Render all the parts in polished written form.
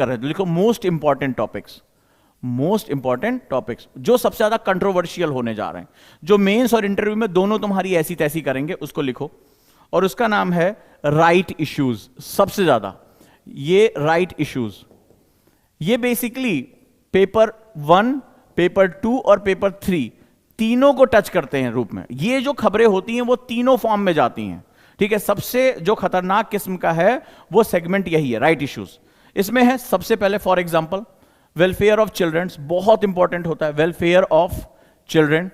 कर रहे हैं तो लिखो most important topics, most important topics जो सबसे ज्यादा कंट्रोवर्शियल होने जा रहे हैं, जो मेंस और इंटरव्यू में दोनों तुम्हारी ऐसी तैसी करेंगे, उसको लिखो। और उसका नाम है राइट इश्यूज। सबसे ज्यादा ये राइट इश्यूज, ये बेसिकली पेपर 1, पेपर 2 और पेपर 3 तीनों को टच करते हैं रूप में। ये जो खबरें होती हैं वो तीनों फॉर्म में जाती हैं, ठीक है। सबसे जो खतरनाक किस्म का है वो सेगमेंट यही है, राइट इश्यूज। इसमें है सबसे पहले for example welfare of childrens, बहुत इंपॉर्टेंट होता है वेलफेयर ऑफ चिल्ड्रन।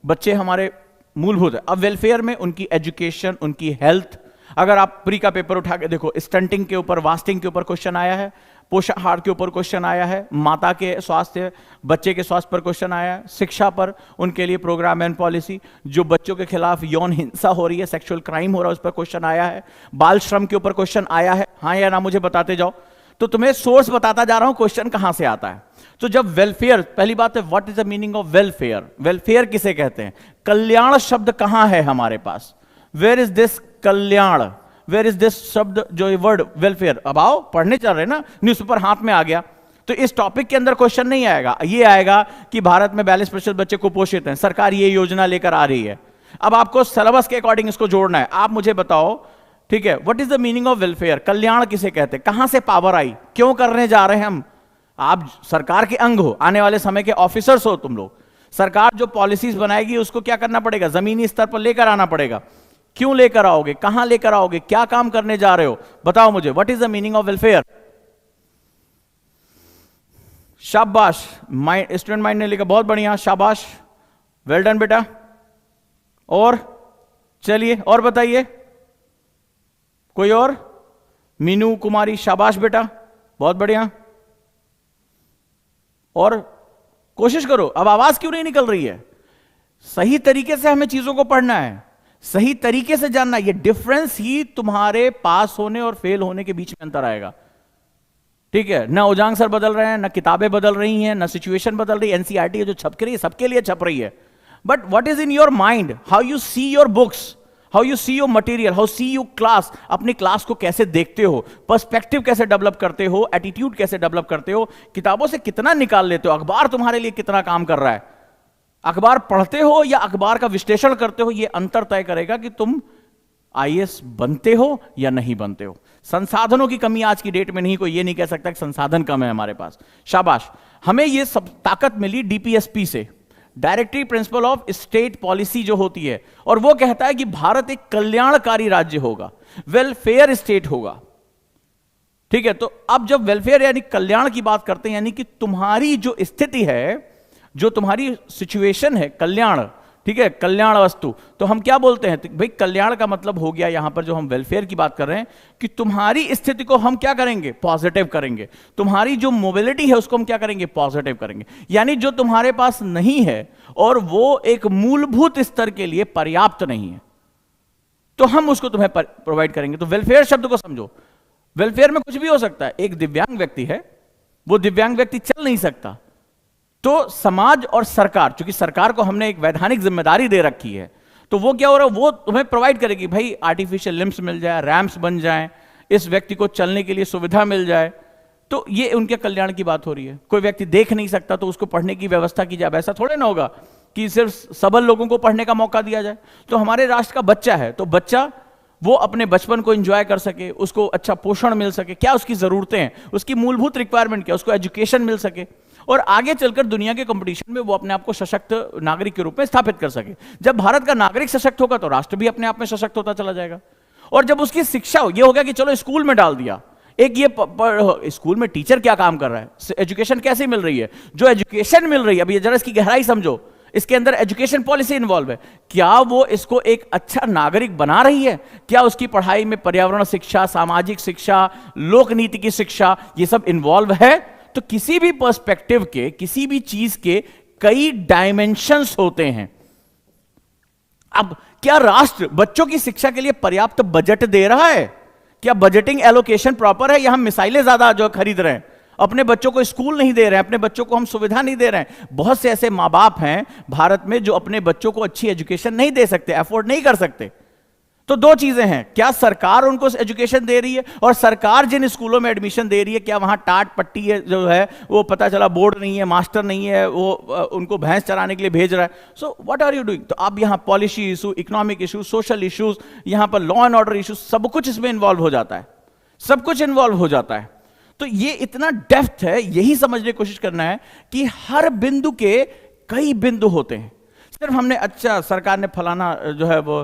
बच्चे हमारे मूलभूत है। अब वेलफेयर में उनकी एजुकेशन, उनकी हेल्थ, अगर आप प्री का पेपर उठा के देखो, स्टंटिंग के ऊपर, वास्टिंग के ऊपर क्वेश्चन आया है, पोषाहार के ऊपर क्वेश्चन आया है, माता के स्वास्थ्य, बच्चे के स्वास्थ्य पर क्वेश्चन आया है, शिक्षा पर उनके लिए प्रोग्राम एंड पॉलिसी, जो बच्चों के खिलाफ यौन हिंसा हो रही है, सेक्सुअल क्राइम हो रहा है, उस पर क्वेश्चन आया है, बाल श्रम के ऊपर क्वेश्चन आया है। हाँ या ना मुझे बताते जाओ, तो तुम्हें सोर्स बताता जा रहा हूं क्वेश्चन कहां से आता है। तो जब वेलफेयर, पहली बात है what is the meaning of welfare, welfare किसे कहते हैं, कल्याण शब्द कहां है हमारे पास, वेयर इज दिस कल्याण, वेयर इज दिस शब्द, जो ये वर्ड वेलफेयर। अब आओ पढ़ने चल रहे ना, न्यूज़पेपर हाथ में आ गया, तो इस टॉपिक के अंदर क्वेश्चन नहीं आएगा, ये आएगा कि भारत में 42% बच्चे कुपोषित हैं, सरकार ये योजना लेकर आ रही है। अब आपको सिलेबस के अकॉर्डिंग इसको जोड़ना है। आप मुझे बताओ, ठीक है, what is the meaning of welfare, कल्याण किसे कहते हैं, कहां से पावर आई, क्यों करने जा रहे हैं हम। आप सरकार के अंग हो, आने वाले समय के ऑफिसर्स हो तुम लोग। सरकार जो पॉलिसीज बनाएगी उसको क्या करना पड़ेगा, जमीनी स्तर पर लेकर आना पड़ेगा। क्यों लेकर आओगे, कहां लेकर आओगे, क्या काम करने जा रहे हो, बताओ मुझे। What is the meaning of welfare. शाबाश, माइंड, स्टूडेंट माइंड ने लिखा, बहुत बढ़िया, शाबाश, वेल डन बेटा। और चलिए और बताइए, कोई और, मीनू कुमारी, शाबाश बेटा, बहुत बढ़िया। और कोशिश करो, अब आवाज क्यों नहीं निकल रही है। सही तरीके से हमें चीजों को पढ़ना है, सही तरीके से जानना। ये डिफरेंस ही तुम्हारे पास होने और फेल होने के बीच में अंतर आएगा, ठीक है। ना उजांग सर बदल रहे हैं, ना किताबें बदल रही हैं, ना सिचुएशन बदल रही है। एनसीईआरटी जो छप रही है सबके लिए छप रही है, but what is in your mind, how you see your books, how you see your material, how see you class, अपनी क्लास को कैसे देखते हो, पर्सपेक्टिव कैसे डेवलप करते हो, एटीट्यूड कैसे डेवलप करते हो, किताबों से कितना निकाल लेते हो, अखबार तुम्हारे लिए कितना काम कर रहा है, अखबार पढ़ते हो या अखबार का विश्लेषण करते हो, यह अंतर तय करेगा कि तुम आईएएस बनते हो या नहीं बनते हो। संसाधनों की कमी आज की डेट में नहीं, कोई ये नहीं कह सकता कि संसाधन कम है हमारे पास। शाबाश, हमें यह सब ताकत मिली डीपीएसपी से, directory principle of state policy जो होती है, और वो कहता है कि भारत एक कल्याणकारी राज्य होगा, वेलफेयर स्टेट होगा, ठीक है। तो अब जब वेलफेयर यानी कल्याण की बात करते हैं, यानी कि तुम्हारी जो स्थिति है, जो तुम्हारी सिचुएशन है, कल्याण, ठीक है, कल्याण वस्तु, तो हम क्या बोलते हैं, तो भाई कल्याण का मतलब हो गया यहां पर जो हम वेलफेयर की बात कर रहे हैं कि तुम्हारी स्थिति को हम क्या करेंगे, पॉजिटिव करेंगे। तुम्हारी जो मोबिलिटी है उसको हम क्या करेंगे, पॉजिटिव करेंगे। यानी जो तुम्हारे पास नहीं है और वो एक मूलभूत स्तर के लिए पर्याप्त नहीं है, तो हम उसको तुम्हें प्रोवाइड करेंगे। तो वेलफेयर शब्द को समझो, वेलफेयर में कुछ भी हो सकता है। एक दिव्यांग व्यक्ति है, वो दिव्यांग व्यक्ति चल नहीं सकता, तो समाज और सरकार, चूंकि सरकार को हमने एक वैधानिक जिम्मेदारी दे रखी है, तो वो क्या हो रहा है, वो तुम्हें प्रोवाइड करेगी, भाई आर्टिफिशियल लिम्स मिल जाए, रैम्प्स बन जाएं, इस व्यक्ति को चलने के लिए सुविधा मिल जाए, तो ये उनके कल्याण की बात हो रही है। कोई व्यक्ति देख नहीं सकता तो उसको पढ़ने की व्यवस्था की जाए, ऐसा थोड़े ना होगा कि सिर्फ सबल लोगों को पढ़ने का मौका दिया जाए। तो हमारे राष्ट्र का बच्चा है, तो बच्चा वो अपने बचपन को एंजॉय कर सके, उसको अच्छा पोषण मिल सके, क्या उसकी जरूरतें हैं, उसकी मूलभूत रिक्वायरमेंट क्या, उसको एजुकेशन मिल सके, और आगे चलकर दुनिया के कंपटीशन में वो अपने आप को सशक्त नागरिक के रूप में स्थापित कर सके। जब भारत का नागरिक सशक्त होगा तो राष्ट्र भी अपने आप में सशक्त होता चला जाएगा। और जब उसकी शिक्षा हो, ये हो गया कि चलो स्कूल में डाल दिया, एक ये स्कूल में टीचर क्या काम कर रहा है, एजुकेशन कैसे मिल रही है, जो एजुकेशन मिल रही है, अभी जरा इसकी गहराई समझो, इसके अंदर एजुकेशन पॉलिसी इन्वॉल्व है, क्या वो इसको एक अच्छा नागरिक बना रही है, क्या उसकी पढ़ाई में पर्यावरण शिक्षा, सामाजिक शिक्षा, लोक नीति की शिक्षा, ये सब इन्वॉल्व है। तो किसी भी पर्सपेक्टिव के, किसी भी चीज के कई डायमेंशंस होते हैं। अब क्या राष्ट्र बच्चों की शिक्षा के लिए पर्याप्त बजट दे रहा है, क्या बजटिंग एलोकेशन प्रॉपर है, या हम मिसाइलें ज्यादा जो खरीद रहे हैं, अपने बच्चों को स्कूल नहीं दे रहे हैं, अपने बच्चों को हम सुविधा नहीं दे रहे हैं। बहुत से ऐसे माँ बाप हैं भारत में जो अपने बच्चों को अच्छी एजुकेशन नहीं दे सकते, अफोर्ड नहीं कर सकते। तो दो चीजें हैं, क्या सरकार उनको एजुकेशन दे रही है, और सरकार जिन स्कूलों में एडमिशन दे रही है क्या वहां टाट पट्टी है जो है वो पता चला बोर्ड नहीं है, मास्टर नहीं है, वो उनको भैंस चराने के लिए भेज रहा है। So what are you doing? तो अब यहां policy issue, economic issue, social issues, यहां पर लॉ एंड ऑर्डर इशू, सब कुछ इसमें इन्वॉल्व हो जाता है, सब कुछ इन्वॉल्व हो जाता है। तो ये इतना डेप्थ है, यही समझने की कोशिश करना है कि हर बिंदु के कई बिंदु होते हैं। सिर्फ हमने अच्छा सरकार ने फलाना जो है वो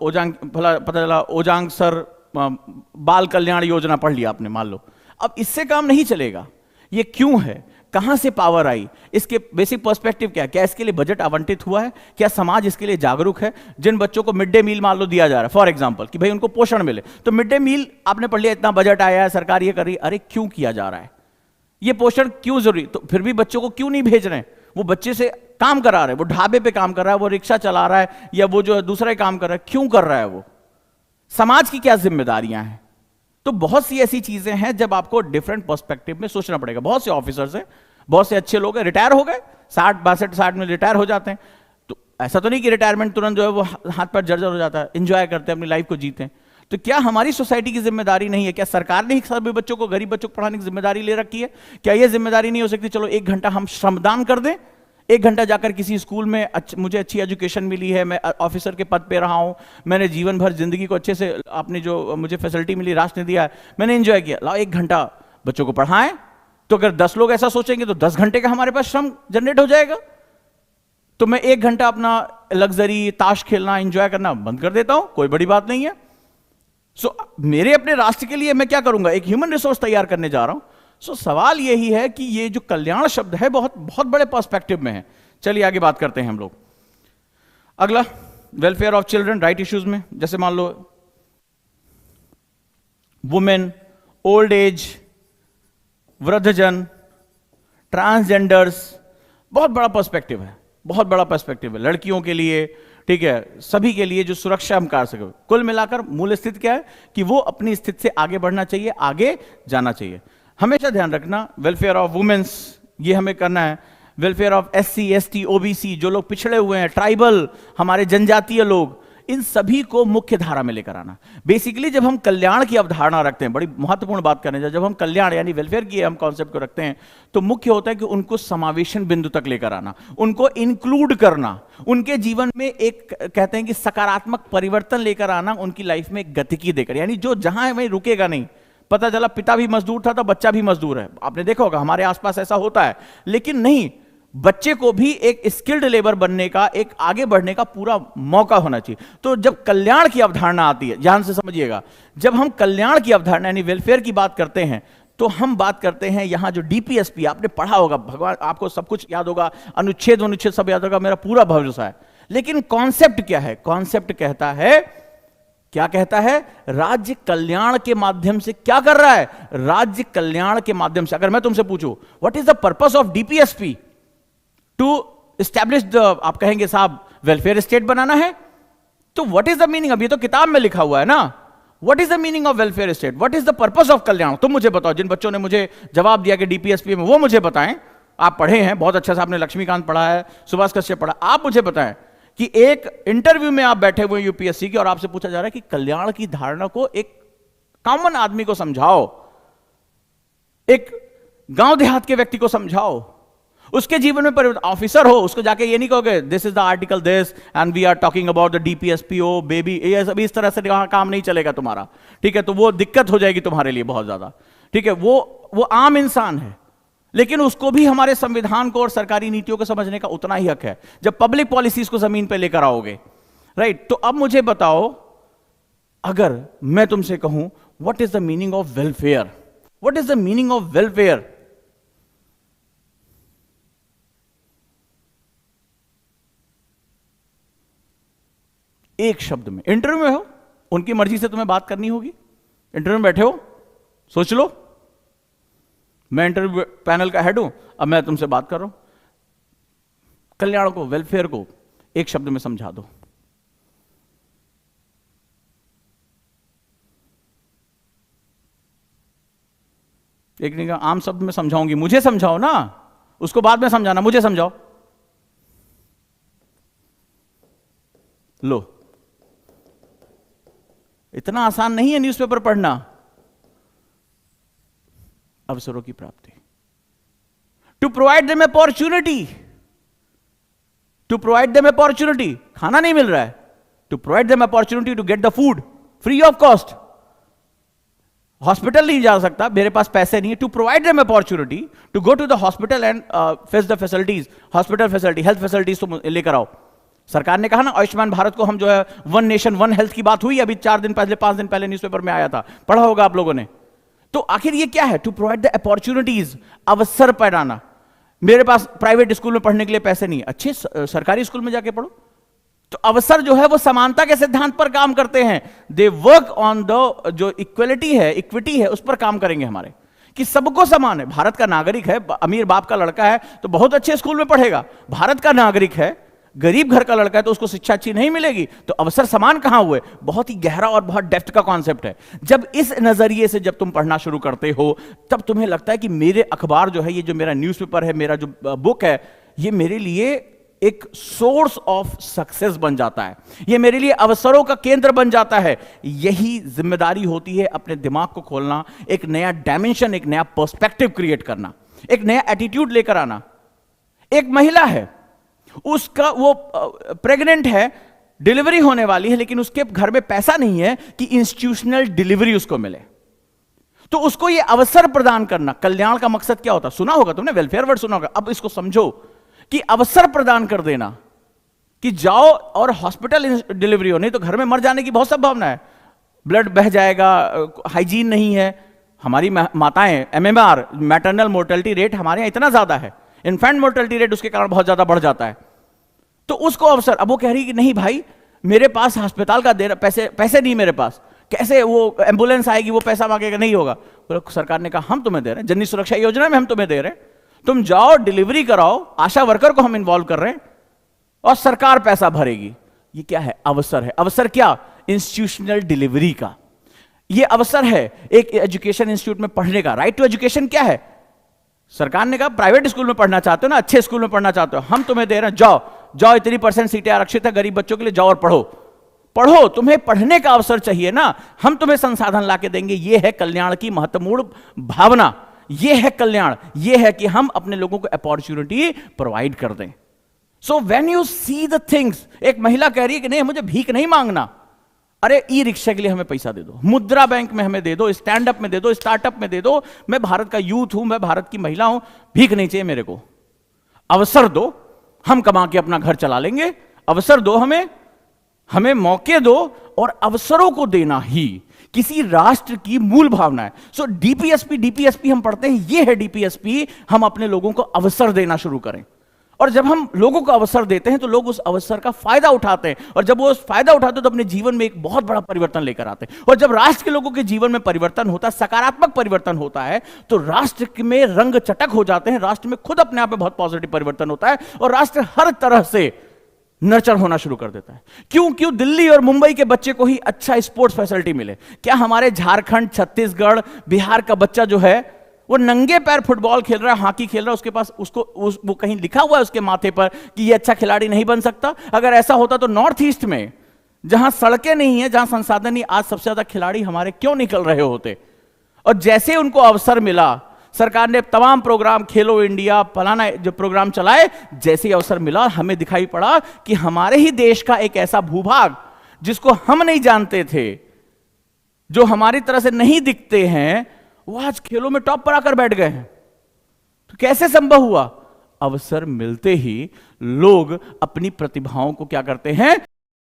ओजांग पता चला ओजांग सर बाल कल्याण योजना पढ़ लिया आपने, मान लो, अब इससे काम नहीं चलेगा। ये क्यों है, कहां से पावर आई, इसके बेसिक पर्सपेक्टिव क्या है, क्या इसके लिए बजट आवंटित हुआ है, क्या समाज इसके लिए जागरूक है? जिन बच्चों को मिड डे मील मान लो दिया जा रहा है फॉर एग्जांपल कि भाई उनको पोषण मिले, तो मिड डे मील आपने पढ़ लिया, इतना बजट आया है, सरकार ये कर रही है, अरे क्यों किया जा रहा है, ये पोषण क्यों जरूरी, तो फिर भी बच्चों को क्यों नहीं भेज रहे हैं? वो बच्चे से काम करा रहे हैं, वो ढाबे पे काम कर रहा है, वो रिक्शा चला रहा है, या वो जो दूसरा काम कर रहा है, क्यों कर रहा है? वो समाज की क्या जिम्मेदारियां हैं? तो बहुत सी ऐसी चीजें हैं जब आपको डिफरेंट पर्सपेक्टिव में सोचना पड़ेगा। बहुत से ऑफिसर्स हैं, बहुत से अच्छे लोग हैं, रिटायर हो गए 60 62 60 में रिटायर हो जाते हैं, तो ऐसा तो नहीं कि रिटायरमेंट तुरंत जो है वो हाथ पर जर्जर हो जाता है, एंजॉय करते हैं, अपनी लाइफ को जीते हैं। तो क्या हमारी सोसाइटी की जिम्मेदारी नहीं है? क्या सरकार ने ही सभी बच्चों को, गरीब बच्चों को पढ़ाने की जिम्मेदारी ले रखी है? क्या यह जिम्मेदारी नहीं हो सकती, चलो 1 घंटा हम श्रमदान कर दें, 1 घंटा जाकर किसी स्कूल में मुझे अच्छी एजुकेशन मिली है, मैं ऑफिसर के पद पे रहा हूं, मैंने जीवन भर जिंदगी को अच्छे से, आपने जो मुझे फैसिलिटी मिली राष्ट्र ने दिया है, मैंने एंजॉय किया, लाओ 1 घंटा बच्चों को पढ़ाएं। तो अगर 10 लोग ऐसा सोचेंगे तो 10 घंटे का हमारे पास श्रम जनरेट हो जाएगा। तो मैं 1 घंटा अपना लग्जरी, ताश खेलना, एंजॉय करना बंद कर देता हूं, कोई बड़ी बात नहीं है। सो मेरे अपने राष्ट्र के लिए मैं क्या करूंगा, एक ह्यूमन रिसोर्स तैयार करने जा रहा हूं। सो सवाल यही है कि ये जो कल्याण शब्द है बहुत बहुत बड़े पर्सपेक्टिव में है। चलिए आगे बात करते हैं हम लोग। अगला, welfare of children, right issues में, जैसे मान लो वुमेन, ओल्ड एज, वृद्धजन, ट्रांसजेंडर्स, बहुत बड़ा पर्सपेक्टिव है, बहुत बड़ा पर्सपेक्टिव है लड़कियों के लिए, ठीक है, सभी के लिए जो सुरक्षा हम कर सके। कुल मिलाकर मूल स्थिति क्या है कि वो अपनी स्थिति से आगे बढ़ना चाहिए, आगे जाना चाहिए। हमेशा ध्यान रखना, वेलफेयर ऑफ वुमेन्स ये हमें करना है, welfare of SC ST OBC, जो लोग पिछड़े हुए हैं, ट्राइबल, हमारे जनजातीय लोग, इन सभी को मुख्य धारा में लेकर आना। बेसिकली जब हम कल्याण की अवधारणा रखते हैं, बड़ी महत्वपूर्ण बात करने जाए, जब हम कल्याण यानी वेलफेयर की हम कॉन्सेप्ट को रखते हैं, तो मुख्य होता है कि उनको समावेशन बिंदु तक लेकर आना, उनको इंक्लूड करना, उनके जीवन में एक कहते हैं कि सकारात्मक परिवर्तन लेकर आना, उनकी लाइफ में एक गतिकी देकर, यानी जो जहां वहीं रुकेगा नहीं। पता चला पिता भी मजदूर था तो बच्चा भी मजदूर है, आपने देखा होगा हमारे आसपास ऐसा होता है, लेकिन नहीं, बच्चे को भी एक स्किल्ड लेबर बनने का, एक आगे बढ़ने का पूरा मौका होना चाहिए। तो जब कल्याण की अवधारणा आती है, ध्यान से समझिएगा, जब हम कल्याण की अवधारणा यानी वेलफेयर की बात करते हैं, तो हम बात करते हैं यहां जो DPSP, आपने पढ़ा होगा, भगवान आपको सब कुछ याद होगा, अनुच्छेद सब याद होगा, मेरा पूरा भरोसा है। लेकिन कॉन्सेप्ट क्या है? कॉन्सेप्ट कहता है, क्या कहता है? राज्य कल्याण के माध्यम से क्या कर रहा है? राज्य कल्याण के माध्यम से। अगर मैं तुमसे पूछूं what is the purpose of DPSP? To establish the, आप कहेंगे साहब वेलफेयर स्टेट बनाना है, तो व्हाट इज द मीनिंग? अभी तो किताब में लिखा हुआ है ना, what is the meaning of welfare state, what is the purpose of कल्याण? तुम मुझे बताओ, जिन बच्चों ने मुझे जवाब दिया कि DPSP में, वो मुझे बताएं। आप पढ़े हैं बहुत अच्छा से, आपने लक्ष्मीकांत पढ़ा है, सुभाष कश्यप पढ़ा, आप मुझे बताएं कि एक इंटरव्यू में आप बैठे हुए UPSC के और आपसे पूछा जा रहा है कि कल्याण की धारणा को एक कॉमन आदमी को समझाओ, एक गांव देहात के व्यक्ति को समझाओ, उसके जीवन में परिवर्तन। ऑफिसर हो, उसको जाके ये नहीं कहोगे this is the article this and we are talking about the DPSPO baby, ये सब इस तरह से काम नहीं चलेगा तुम्हारा, ठीक है? तो वो दिक्कत हो जाएगी तुम्हारे लिए बहुत ज्यादा, ठीक है? वो आम इंसान है, लेकिन उसको भी हमारे संविधान को और सरकारी नीतियों को समझने का उतना ही हक है जब पब्लिक पॉलिसीज को जमीन पे लेकर आओगे, राइट? तो अब मुझे बताओ, अगर मैं तुमसे कहूं what is the meaning of welfare, what is the meaning of welfare? एक शब्द में, इंटरव्यू में हो, उनकी मर्जी से तुम्हें बात करनी होगी, इंटरव्यू में बैठे हो, सोच लो, मैं इंटरव्यू पैनल का हेड हूं, अब मैं तुमसे बात कर रहा हूं, कल्याण को, वेलफेयर को एक शब्द में समझा दो। एक नहीं कहा आम शब्द में समझाऊंगी, मुझे समझाओ ना, उसको बाद में समझाना, मुझे समझाओ। लो, इतना आसान नहीं है न्यूज़पेपर पढ़ना। अवसरों की प्राप्ति, to provide them opportunity, to provide them opportunity, खाना नहीं मिल रहा है, to provide them opportunity to get the food free of cost. Hospital नहीं जा सकता, मेरे पास पैसे नहीं है, to provide them opportunity to go to the hospital and face the facilities, hospital facility, health facilities तुम लेकर आओ। सरकार ने कहा ना आयुष्मान भारत को हम जो है वन नेशन वन हेल्थ की बात हुई अभी 4 दिन पहले 5 दिन पहले न्यूज़पेपर में आया था, पढ़ा होगा आप लोगों ने। तो आखिर ये क्या है? टू प्रोवाइड द अपॉर्चुनिटीज, अवसर पैदाना। मेरे पास प्राइवेट स्कूल में पढ़ने के लिए पैसे नहीं है, अच्छे सरकारी स्कूल में जाके पढ़ो। तो अवसर जो है वो समानता के सिद्धांत पर काम करते हैं। दे वर्क ऑन द जो इक्वलिटी है, इक्विटी है, उस पर काम करेंगे हमारे, कि सबको समान है। भारत का नागरिक है, अमीर बाप का लड़का है तो बहुत अच्छे स्कूल में पढ़ेगा, भारत का नागरिक है, गरीब घर का लड़का है तो उसको शिक्षा अच्छी नहीं मिलेगी। तो अवसर समान कहां हुए? बहुत ही गहरा और बहुत डेप्थ का कॉन्सेप्ट है। जब इस नजरिए से जब तुम पढ़ना शुरू करते हो तब तुम्हें लगता है कि मेरे अखबार जो है, ये जो मेरा न्यूज़पेपर है, मेरा जो बुक है, ये मेरे लिए एक सोर्स ऑफ सक्सेस बन जाता है, ये मेरे लिए अवसरों का केंद्र बन जाता है। यही जिम्मेदारी होती है, अपने दिमाग को खोलना, एक नया डायमेंशन, एक नया पर्सपेक्टिव क्रिएट करना, एक नया एटीट्यूड लेकर आना। एक महिला है, उसका वो प्रेग्नेंट है, डिलीवरी होने वाली है, लेकिन उसके घर में पैसा नहीं है कि इंस्टीट्यूशनल डिलीवरी उसको मिले। तो उसको ये अवसर प्रदान करना, कल्याण का मकसद क्या होता? सुना होगा तुमने, वेलफेयर वर्ड सुना होगा। अब इसको समझो कि अवसर प्रदान कर देना कि जाओ और हॉस्पिटल डिलीवरी हो, नहीं तो घर में मर जाने की बहुत संभावना है, ब्लड बह जाएगा, हाइजीन नहीं है। हमारी माताएं, एमएमआर, मैटरनल मोर्टेलिटी रेट हमारे यहां इतना ज्यादा है, इन्फेंट मोर्टेलिटी रेट उसके कारण बहुत ज्यादा बढ़ जाता है। तो उसको अवसर, अब वो कह रही कि नहीं भाई मेरे पास अस्पताल का पैसे नहीं, मेरे पास कैसे वो एम्बुलेंस आएगी, वो पैसा मांगेगा, नहीं होगा। सरकार ने कहा हम तुम्हें दे रहे हैं, जननी सुरक्षा योजना में हम तुम्हें दे रहे हैं, तुम जाओ डिलीवरी कराओ, आशा वर्कर को हम इन्वॉल्व कर रहे हैं और सरकार पैसा भरेगी। ये क्या है? अवसर है। अवसर क्या? इंस्टीट्यूशनल डिलीवरी का ये अवसर है, एक एजुकेशन इंस्टीट्यूट में पढ़ने का। राइट टू एजुकेशन क्या है? सरकार ने कहा प्राइवेट स्कूल में पढ़ना चाहते हो ना, अच्छे स्कूल में पढ़ना चाहते हो, हम तुम्हें दे रहे हैं, जाओ जाओ, इतनी % सीटें आरक्षित है गरीब बच्चों के लिए, जाओ और पढ़ो। पढ़ो, तुम्हें पढ़ने का अवसर चाहिए ना, हम तुम्हें संसाधन लाके देंगे। यह है कल्याण की महत्वपूर्ण भावना, यह है कल्याण, यह है कि हम अपने लोगों को अपॉर्चुनिटी प्रोवाइड कर दें। So when you see the things, एक महिला कह रही है कि नहीं मुझे भीख नहीं मांगना, अरे ई रिक्शा के लिए हमें पैसा दे दो, मुद्रा बैंक में हमें दे दो, स्टैंड अप में दे दो, स्टार्टअप में दे दो, मैं भारत का यूथ हूं, मैं भारत की महिला हूं, भीख नहीं चाहिए मेरे को, अवसर दो, हम कमा के अपना घर चला लेंगे, अवसर दो हमें मौके दो। और अवसरों को देना ही किसी राष्ट्र की मूल भावना है। सो डीपीएसपी हम पढ़ते हैं, ये है डीपीएसपी, हम अपने लोगों को अवसर देना शुरू करें। और जब हम लोगों को अवसर देते हैं तो लोग उस अवसर का फायदा उठाते हैं, और जब वो उस फायदा उठाते हैं तो अपने जीवन में एक बहुत बड़ा परिवर्तन लेकर आते हैं। और जब राष्ट्र के लोगों के जीवन में परिवर्तन होता है, सकारात्मक परिवर्तन होता है, तो राष्ट्र में रंग चटक हो जाते हैं, राष्ट्र में खुद अपने आप में बहुत पॉजिटिव परिवर्तन होता है, और राष्ट्र हर तरह से नर्चर होना शुरू कर देता है। क्यों दिल्ली और मुंबई के बच्चे को ही अच्छा स्पोर्ट्स फैसिलिटी मिले? क्या हमारे झारखंड, छत्तीसगढ़, बिहार का बच्चा जो है वो नंगे पैर फुटबॉल खेल रहा है, हॉकी खेल रहा है, उसके पास वो कहीं लिखा हुआ है उसके माथे पर कि ये अच्छा खिलाड़ी नहीं बन सकता? अगर ऐसा होता तो नॉर्थ ईस्ट में जहां सड़कें नहीं है, जहां संसाधन नहीं, आज सबसे ज्यादा खिलाड़ी हमारे क्यों निकल रहे होते? और जैसे उनको अवसर मिला, सरकार ने तमाम प्रोग्राम, खेलो इंडिया, फलाना जो प्रोग्राम चलाए, जैसे ही अवसर मिला हमें दिखाई पड़ा कि हमारे ही देश का एक ऐसा भूभाग जिसको हम नहीं जानते थे, जो हमारी तरह से नहीं दिखते हैं, वो आज खेलों में टॉप पर आकर बैठ गए हैं। तो कैसे संभव हुआ? अवसर मिलते ही लोग अपनी प्रतिभाओं को क्या करते हैं?